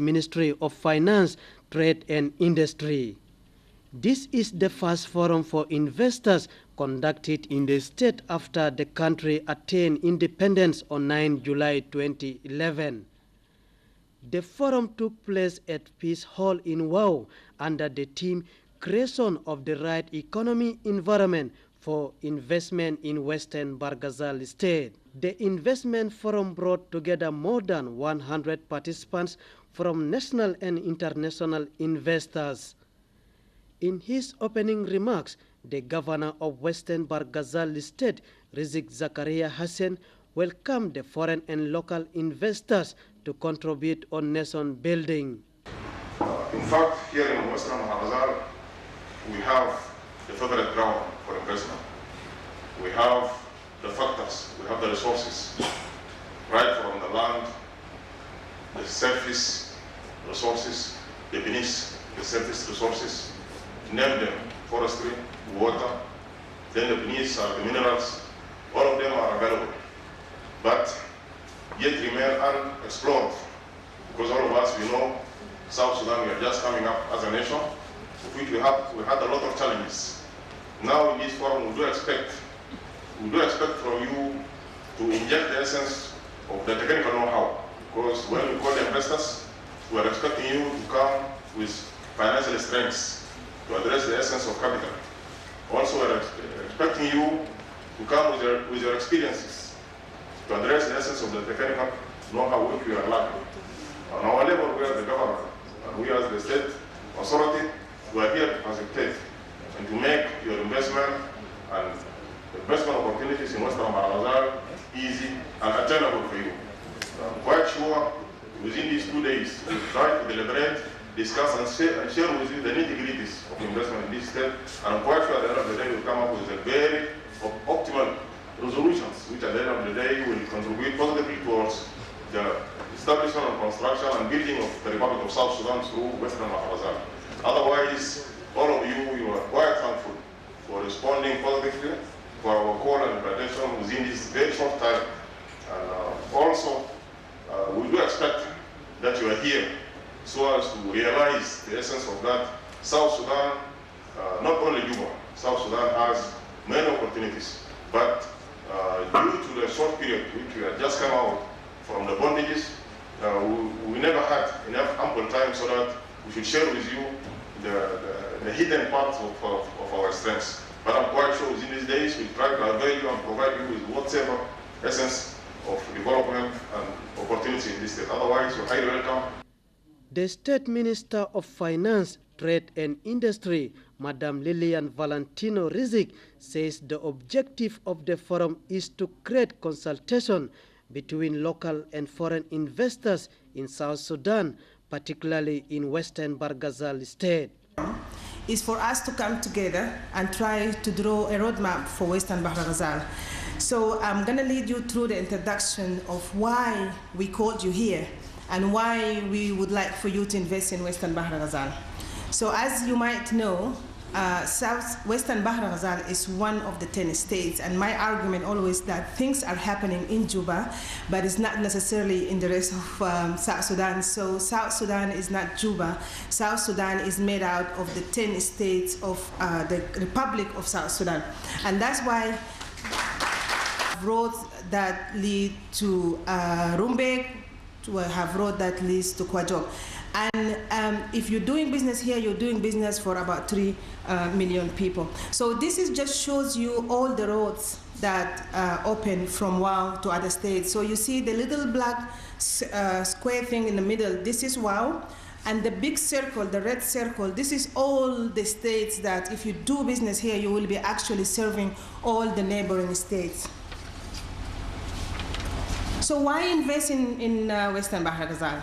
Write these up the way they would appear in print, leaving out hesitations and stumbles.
Ministry of Finance, Trade and Industry. This is the first forum for investors conducted in the state after the country attained independence on 9 July 2011. The forum took place at Peace Hall in WAU under the theme Creation of the Right Economy Environment for Investment in Western Barghazal State. The investment forum brought together more than 100 participants from national and international investors. In his opening remarks, the governor of Western Barghazal State, Rizik Zakaria Hassan, welcomed the foreign and local investors to contribute on nation building. In fact, here in Western Barghazal, we have the favorite ground for investment. We have the factors, we have the resources, right from the land, the surface resources, the beneath the surface resources, name them, forestry, water, then the beneath are the minerals, all of them are available, but yet remain unexplored, because all of us, we know, South Sudan, we are just coming up as a nation, of which we had a lot of challenges. Now in this forum, we do expect from you to inject the essence of the technical know-how, because when we call the investors, we are expecting you to come with financial strengths to address the essence of capital. Also, we are expecting you to come with your experiences to address the essence of the technical know-how which we are lacking. On our level, we are the government, and we as the state authority, we are here to facilitate and to make your investment and investment opportunities in Western Barghazal easy and attainable for you. I'm quite sure within these 2 days, we'll try to deliberate, discuss and share with you the nitty-gritties of investment in this state, and I'm quite sure at the end of the day we'll come up with a very optimal resolutions, which at the end of the day will contribute positively towards the establishment and construction and building of the Republic of South Sudan through Western Barghazal. Otherwise, all of you are quite thankful for responding positively for our call and invitation within this very short time. And also, we do expect that you are here so as to realize the essence of that. South Sudan, not only Juba, South Sudan has many opportunities, but due to the short period which we have just come out from the bondages, we never had enough ample time so that we should share with you the hidden parts of our strengths. But I'm quite sure within these days we'll try to avail you and provide you with whatever essence of development and opportunity in this state. Otherwise, you're highly welcome. The State Minister of Finance, Trade and Industry, Madam Lilian Valentino Rizik, says the objective of the forum is to create consultation between local and foreign investors in South Sudan, particularly in Western Barghazal State. Is for us to come together and try to draw a roadmap for Western Barghazal. So I'm going to lead you through the introduction of why we called you here and why we would like for you to invest in Western Barghazal. So as you might know, Western Barghazal is one of the 10 states, and my argument always that things are happening in Juba, but it's not necessarily in the rest of South Sudan. So South Sudan is not Juba. South Sudan is made out of the 10 states of the Republic of South Sudan. And that's why roads that lead to Rumbek, to have road that leads to Kwajok. And if you're doing business here, you're doing business for about 3 million people. So this just shows you all the roads that open from WAU to other states. So you see the little black square thing in the middle, this is WAU. And the big circle, the red circle, this is all the states that if you do business here, you will be actually serving all the neighboring states. So why invest in Western Barghazal?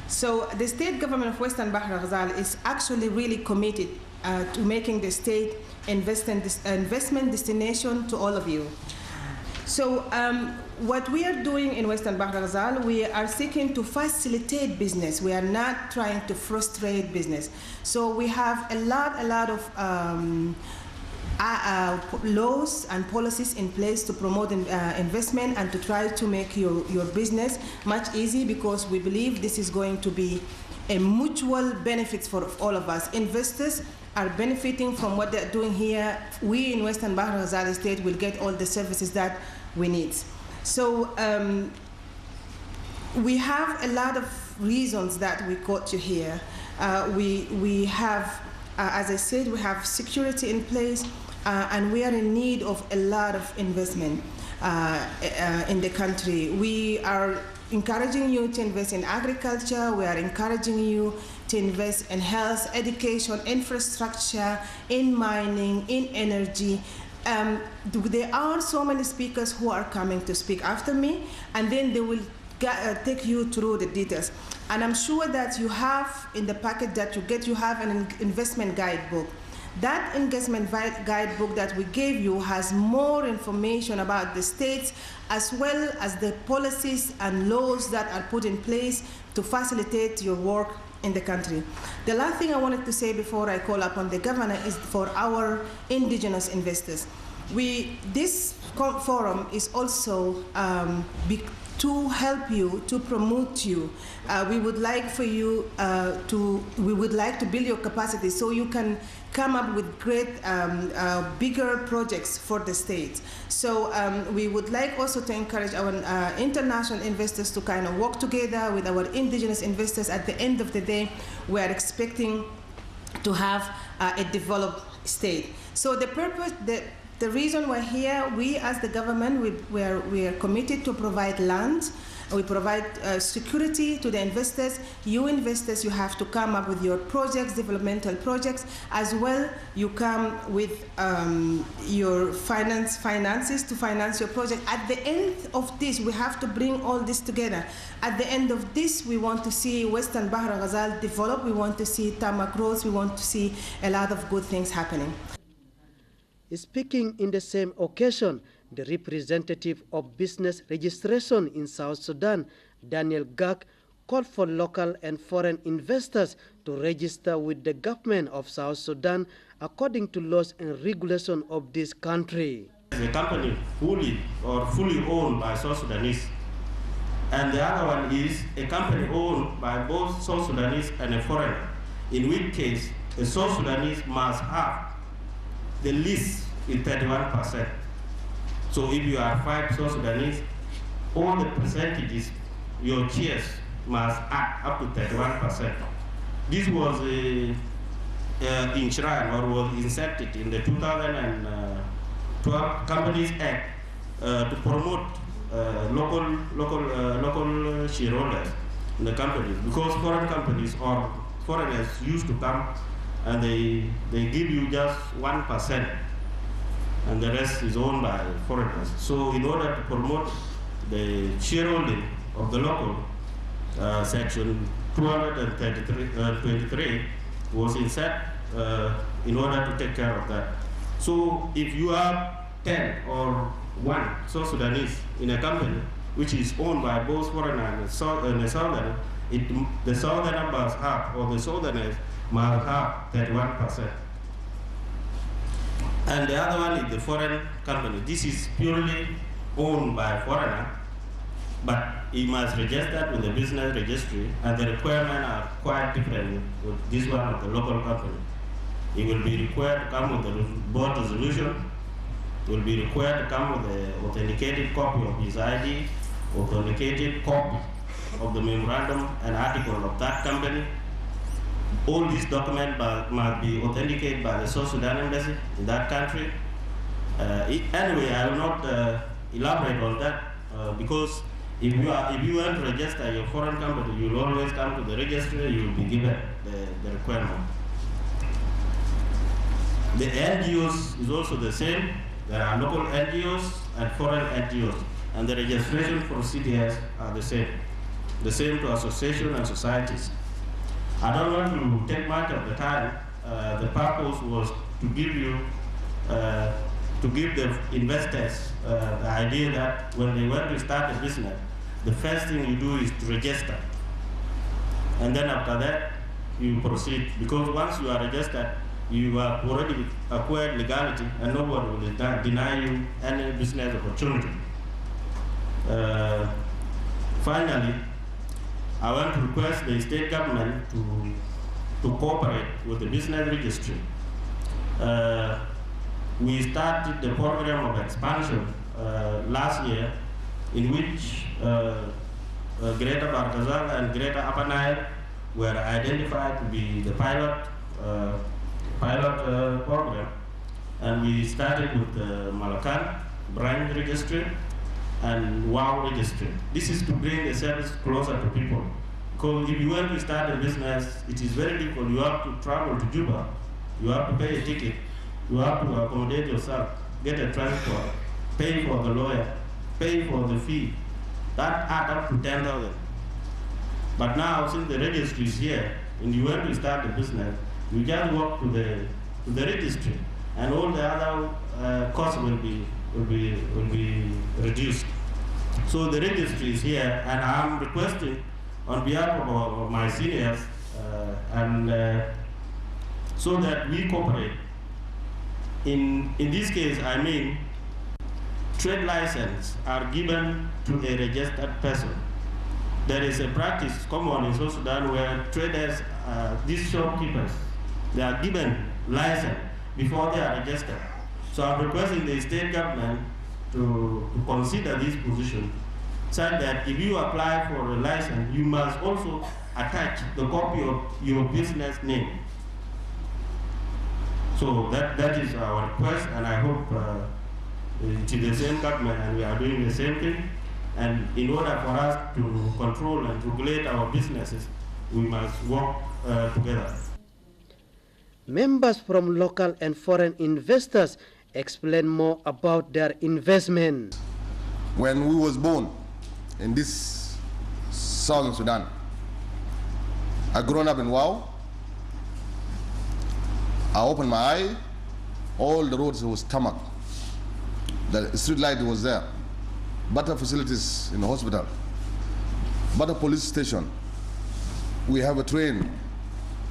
So the state government of Western Barghazal is actually really committed to making the state investment destination to all of you. So what we are doing in Western Barghazal, we are seeking to facilitate business. We are not trying to frustrate business. So we have a lot of laws and policies in place to promote investment and to try to make your business much easier, because we believe this is going to be a mutual benefits for all of us. Investors are benefiting from what they're doing here. We in Western Bahr el Ghazal State will get all the services that we need. So we have a lot of reasons that we got you here. We have, as I said, we have security in place, and we are in need of a lot of investment in the country. We are encouraging you to invest in agriculture. We are encouraging you to invest in health, education, infrastructure, in mining, in energy. There are so many speakers who are coming to speak after me, and then they will take you through the details. And I'm sure that you have in the packet that you get, you have an investment guidebook. That investment guidebook that we gave you has more information about the states, as well as the policies and laws that are put in place to facilitate your work in the country. The last thing I wanted to say before I call upon the governor is for our indigenous investors. This forum is also to help you, to promote you. We would like for you we would like to build your capacity so you can come up with great, bigger projects for the state. So we would like also to encourage our international investors to kind of work together with our indigenous investors. At the end of the day, we are expecting to have a developed state. So the purpose, the reason we're here, we as the government, we are committed to provide land. We provide security to the investors. You investors, you have to come up with your projects, developmental projects, as well. You come with your finances to finance your project. At the end of this, we have to bring all this together. At the end of this, we want to see Western Bahr el Ghazal develop. We want to see tarmac roads. We want to see a lot of good things happening. Speaking in the same occasion, the representative of business registration in South Sudan, Daniel Gak, called for local and foreign investors to register with the government of South Sudan according to laws and regulations of this country. The company fully owned by South Sudanese, and the other one is a company owned by both South Sudanese and a foreigner, in which case a South Sudanese must have the least is 31%. So if you are 5 South Sudanese, all the percentages, your shares must add up to 31%. This was enshrined or was inserted in the 2012 Companies Act to promote local shareholders in the companies, because foreign companies or foreigners used to come and they give you just 1%, and the rest is owned by foreigners. So in order to promote the shareholding of the local, section 223 was inserted in order to take care of that. So if you have 10 or 1 South Sudanese in a company which is owned by both foreigner and the southern, the southern must have, or the southerners must have 31%. And the other one is the foreign company. This is purely owned by foreigner, but he must register with the business registry, and the requirements are quite different with this one of the local company. He will be required to come with the board resolution, will be required to come with the authenticated copy of his ID, authenticated copy of the memorandum and article of that company. All these documents must be authenticated by the South Sudan embassy in that country. Anyway, I will not elaborate on that because if you want to register your foreign company, you will always come to the registry. You will be given the requirement. The NGOs is also the same. There are local NGOs and foreign NGOs, and the registration procedures are the same to associations and societies. I don't want to take much of the time. The purpose was to give you, to give the investors the idea that when they want to start a business, the first thing you do is to register. And then after that, you proceed. Because once you are registered, you have already acquired legality, and nobody will deny you any business opportunity. Finally, I want to request the state government to cooperate with the business registry. We started the program of expansion last year, in which Greater Barghazal and Greater Upper Nile were identified to be the pilot program. And we started with the Malacan branch registry and WAU registry. This is to bring the service closer to people. Because if you want to start a business, it is very difficult. You have to travel to Juba, you have to pay a ticket, you have to accommodate yourself, get a transport, pay for the lawyer, pay for the fee. That adds up to 10,000. But now, since the registry is here, and you want to start a business, you just walk to the registry, and all the other costs will be reduced. So the registry is here, and I'm requesting on behalf of my seniors, so that we cooperate. In this case, I mean, trade license are given to a registered person. There is a practice common in South Sudan where traders, these shopkeepers, they are given license before they are registered. So I'm requesting the state government to consider this position, such that if you apply for a license, you must also attach the copy of your business name. So that is our request, and I hope it is the same government and we are doing the same thing. And in order for us to control and regulate our businesses, we must work together. Members from local and foreign investors explain more about their investment. When we was born in this southern Sudan, I grown up in WAU. I opened my eye, all the roads was tarmac. The street light was there. Better facilities in the hospital. Better police station. We have a train.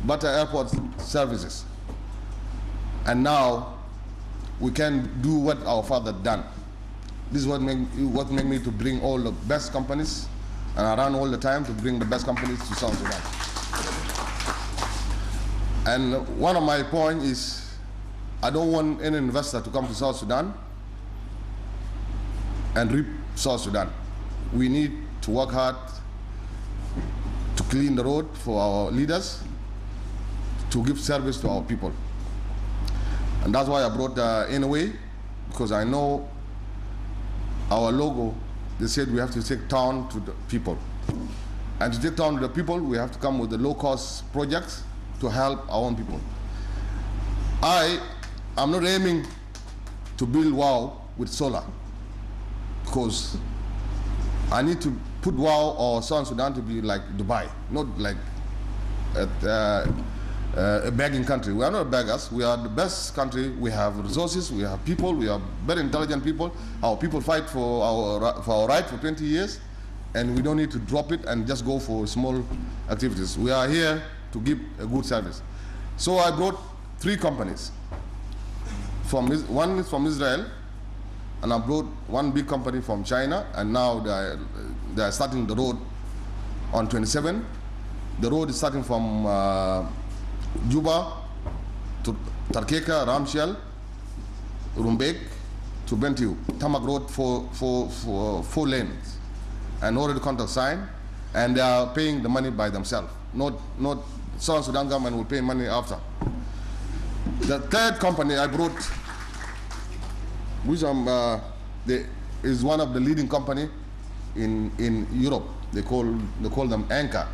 Better airport services. And now we can do what our father done. This is what made me to bring all the best companies, and I run all the time to bring the best companies to South Sudan. And one of my points is, I don't want any investor to come to South Sudan and rip South Sudan. We need to work hard to clean the road for our leaders, to give service to our people. And that's why I brought NOA, because I know our logo, they said we have to take town to the people. And to take town to the people, we have to come with the low-cost projects to help our own people. I'm not aiming to build WAU with solar, because I need to put WAU or South Sudan to be like Dubai, not like a begging country. We are not beggars. We are the best country. We have resources. We have people. We are very intelligent people. Our people fight for our right for 20 years, and we don't need to drop it and just go for small activities. We are here to give a good service. So I brought 3 companies. One is from Israel, and I brought one big company from China, and now they are starting the road on 27. The road is starting from Juba to Tarkeka, Ramshell, Rumbek to Bentiu. Tarmac road for 4 lanes, and already contract signed, and they are paying the money by themselves. Not South Sudan government will pay money after. The third company I brought, which is one of the leading company in Europe. They call them Anchor.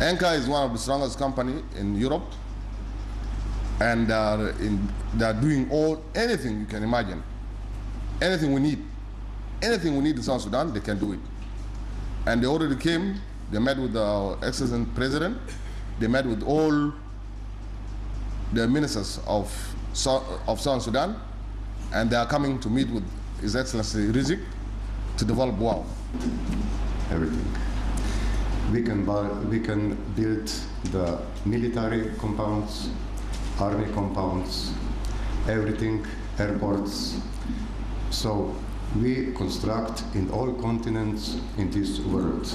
Anchor is one of the strongest company in Europe, and they are doing anything you can imagine. Anything we need in South Sudan, they can do it. And they already came. They met with our excellent president. They met with all the ministers of South Sudan, and they are coming to meet with His Excellency Rizik to develop WAU. Everything. We can build the military compounds, army compounds, everything, airports. So we construct in all continents in this world.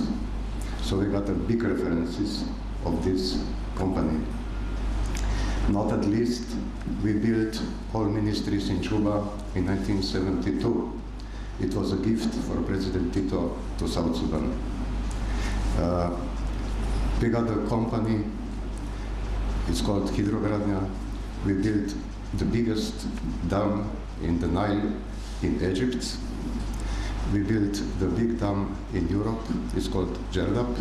So we got a big references of this company. Not at least, we built all ministries in Juba in 1972. It was a gift for President Tito to South Sudan. We got a company, it's called Hydrogradnia. We built the biggest dam in the Nile in Egypt. We built the big dam in Europe, it's called Gerdap,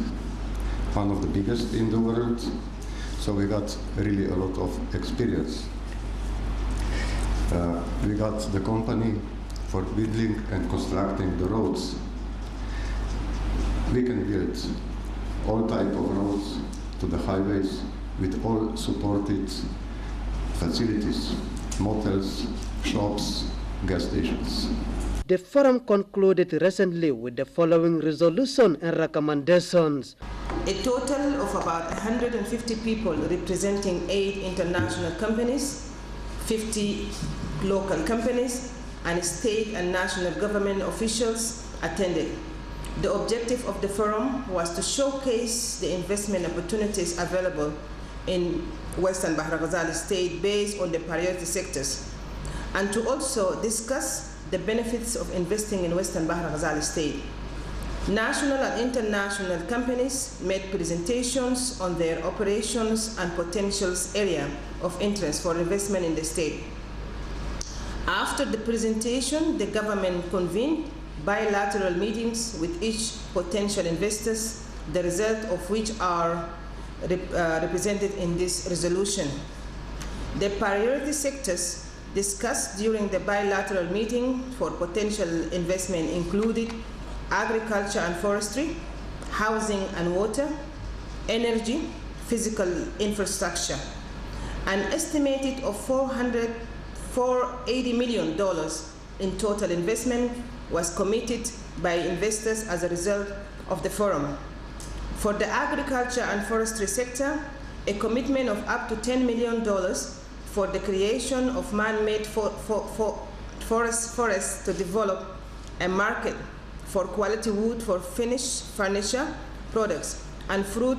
one of the biggest in the world. So we got really a lot of experience. We got the company for building and constructing the roads. We can build all type of roads to the highways with all supported facilities, motels, shops, gas stations. The forum concluded recently with the following resolution and recommendations. A total of about 150 people representing 8 international companies, 50 local companies, and state and national government officials attended. The objective of the forum was to showcase the investment opportunities available in Western Bahr Ghazal state based on the priority sectors, and to also discuss the benefits of investing in Western Bahr Ghazal state. National and international companies made presentations on their operations and potential area of interest for investment in the state. After the presentation, the government convened bilateral meetings with each potential investors, the result of which are represented in this resolution. The priority sectors discussed during the bilateral meeting for potential investment included agriculture and forestry, housing and water, energy, physical infrastructure. An estimated of $480 million in total investment was committed by investors as a result of the forum. For the agriculture and forestry sector, a commitment of up to $10 million for the creation of man-made forests to develop a market for quality wood for finished furniture products and fruit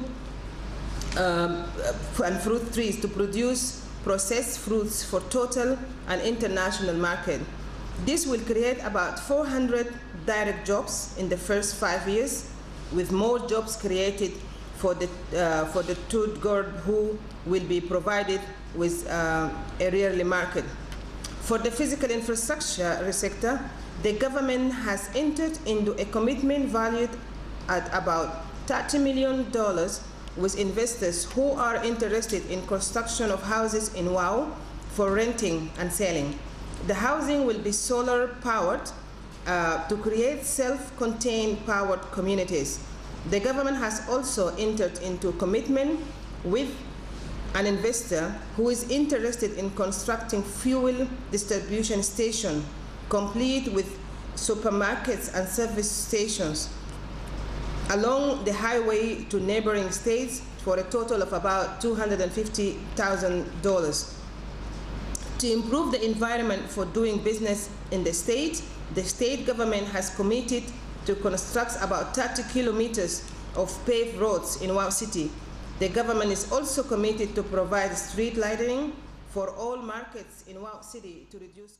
trees to produce processed fruits for total and international market. This will create about 400 direct jobs in the first 5 years, with more jobs created for the Tutgord who will be provided with a yearly market. For the physical infrastructure sector, the government has entered into a commitment valued at about $30 million with investors who are interested in construction of houses in WAU for renting and selling. The housing will be solar powered to create self-contained powered communities. The government has also entered into a commitment with an investor who is interested in constructing fuel distribution station, complete with supermarkets and service stations along the highway to neighboring states for a total of about $250,000. To improve the environment for doing business in the state government has committed to construct about 30 kilometers of paved roads in WAU City. The government is also committed to provide street lighting for all markets in WAU City to reduce